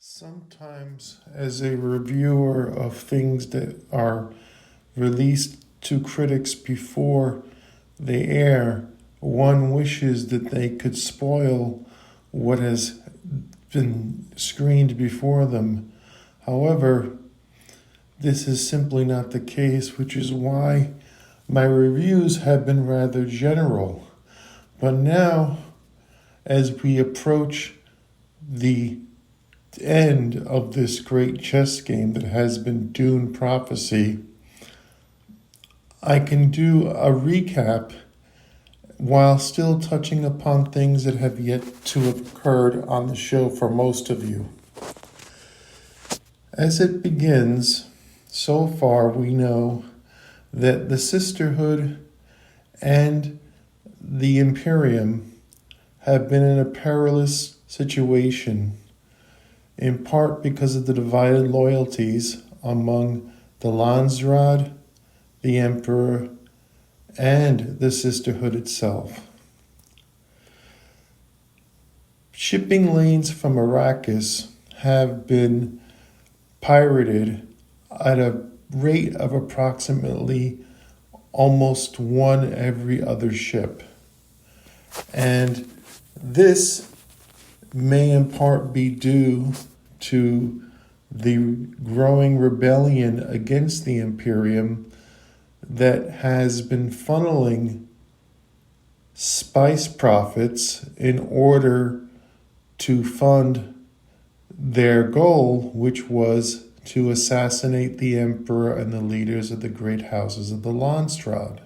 Sometimes, as a reviewer of things that are released to critics before they air, one wishes that they could spoil what has been screened before them. However, this is simply not the case, which is why my reviews have been rather general. But now, as we approach the end of this great chess game that has been Dune Prophecy, I can do a recap while still touching upon things that have yet to have occurred on the show for most of you. As it begins, so far we know that the Sisterhood and the Imperium have been in a perilous situation, in part because of the divided loyalties among the Landsraad, the Emperor, and the Sisterhood itself. Shipping lanes from Arrakis have been pirated at a rate of approximately almost one every other ship. And this may in part be due to the growing rebellion against the Imperium that has been funneling spice profits in order to fund their goal, which was to assassinate the Emperor and the leaders of the great houses of the Landsraad.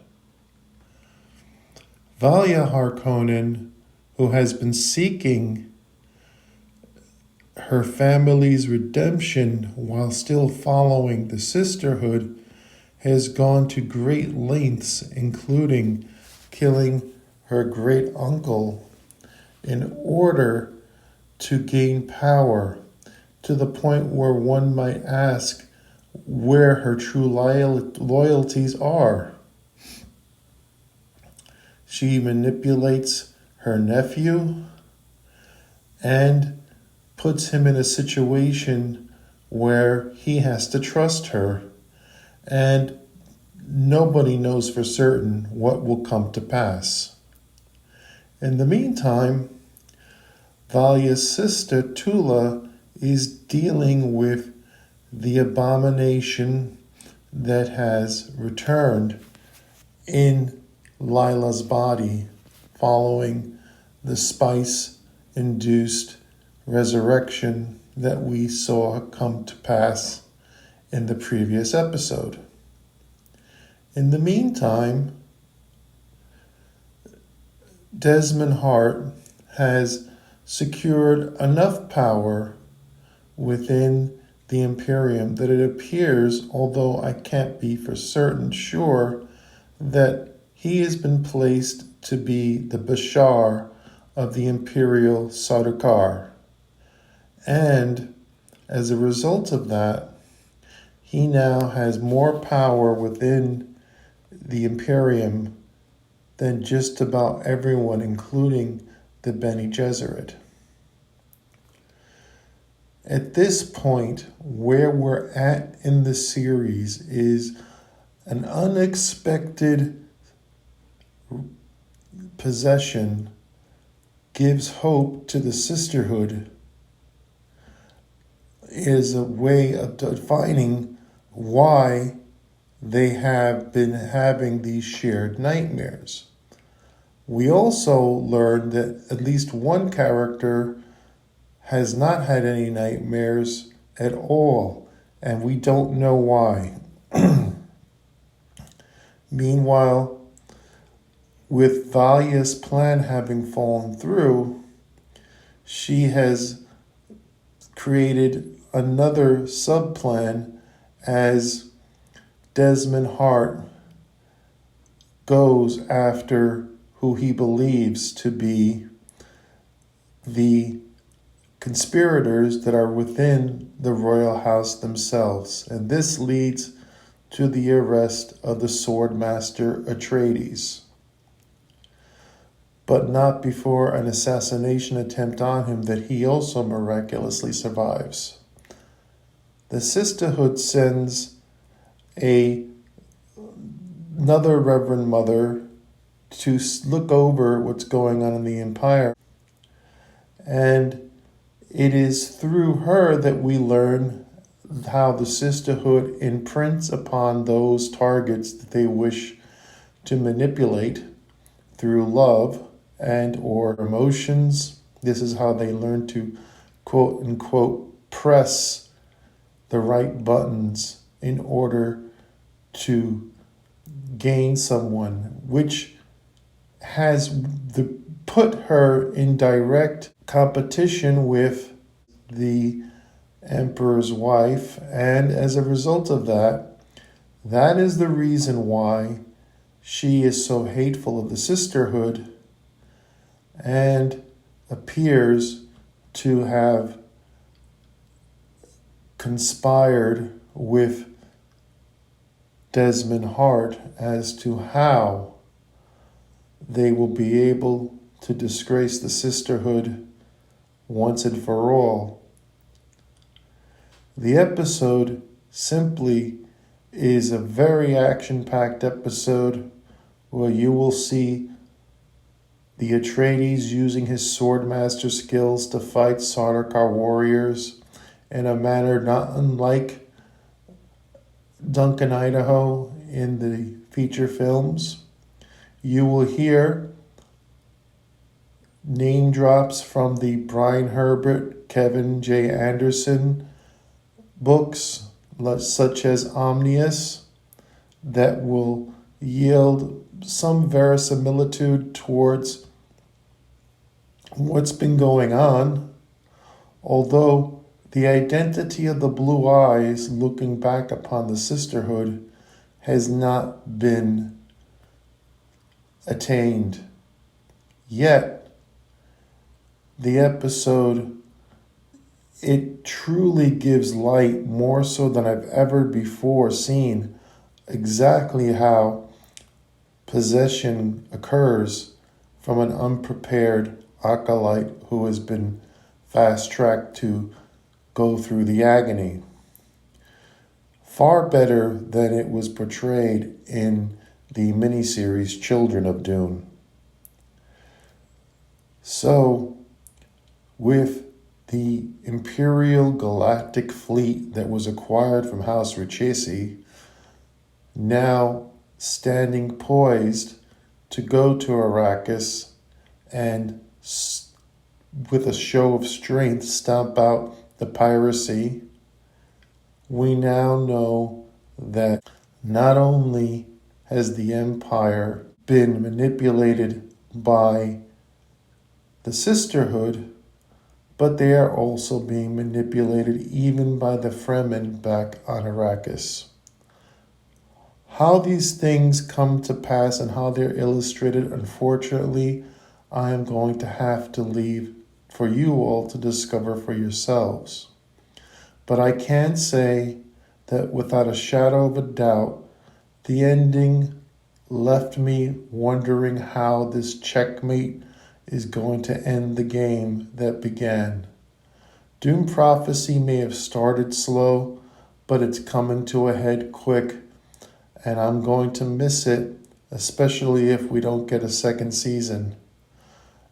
Valya Harkonnen, who has been seeking her family's redemption while still following the Sisterhood, has gone to great lengths, including killing her great uncle, in order to gain power, to the point where one might ask where her true loyalties are. She manipulates her nephew and puts him in a situation where he has to trust her, and nobody knows for certain what will come to pass. In the meantime, Valya's sister Tula is dealing with the abomination that has returned in Lila's body following the spice-induced resurrection that we saw come to pass in the previous episode. In the meantime, Desmond Hart has secured enough power within the Imperium that it appears, although I can't be for certain sure, that he has been placed to be the Bashar of the Imperial Sardaukar. And as a result of that, he now has more power within the Imperium than just about everyone, including the Bene Gesserit. At this point, where we're at in the series is an unexpected possession gives hope to the Sisterhood, is a way of defining why they have been having these shared nightmares. We also learned that at least one character has not had any nightmares at all, and we don't know why. Meanwhile, with Valya's plan having fallen through, she has created another subplan as Desmond Hart goes after who he believes to be the conspirators that are within the royal house themselves. And this leads to the arrest of the Swordmaster Atreides. but not before an assassination attempt on him that he also miraculously survives. The sisterhood sends another Reverend Mother to look over what's going on in the Empire. And it is through her that we learn how the sisterhood imprints upon those targets that they wish to manipulate through love and or emotions. This is how they learn to, quote unquote, press the right buttons in order to gain someone, which has put her in direct competition with the emperor's wife. And as a result of that, that is the reason why she is so hateful of the sisterhood and appears to have conspired with Desmond Hart as to how they will be able to disgrace the sisterhood once and for all. The episode simply is a very action-packed episode where you will see the Atreides using his swordmaster skills to fight Sardaukar warriors in a manner not unlike Duncan, Idaho in the feature films. You will hear name drops from the Brian Herbert, Kevin J. Anderson books, such as Omnius, that will yield some verisimilitude towards what's been going on, although the identity of the Blue Eyes looking back upon the sisterhood has not been attained. Yet, the episode, it truly gives light, more so than I've ever before seen, exactly how possession occurs from an unprepared acolyte who has been fast-tracked to go through the agony. Far better than it was portrayed in the miniseries Children of Dune. So, with the Imperial Galactic Fleet that was acquired from House Richesi, now standing poised to go to Arrakis and with a show of strength stomp out the piracy, we now know that not only has the Empire been manipulated by the sisterhood, but they are also being manipulated even by the Fremen back on Arrakis. How these things come to pass and how they're illustrated, unfortunately, I am going to have to leave for you all to discover for yourselves. But I can say that without a shadow of a doubt, the ending left me wondering how this checkmate is going to end the game that began. Dune Prophecy may have started slow, but it's coming to a head quick, and I'm going to miss it, especially if we don't get a second season.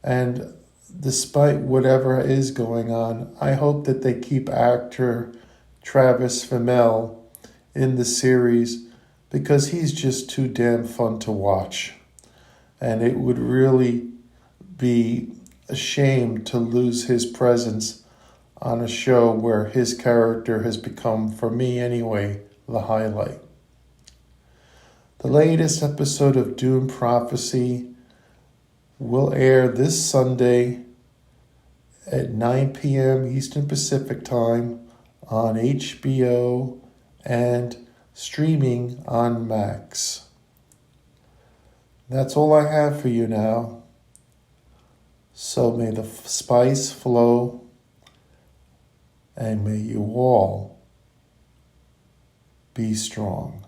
And despite whatever is going on, I hope that they keep actor Travis Fimmel in the series, because he's just too damn fun to watch. And it would really be a shame to lose his presence on a show where his character has become, for me anyway, the highlight. The latest episode of Dune Prophecy will air this Sunday at 9 p.m. Eastern Pacific Time on HBO and streaming on Max. That's all I have for you now. So may the spice flow, and may you all be strong.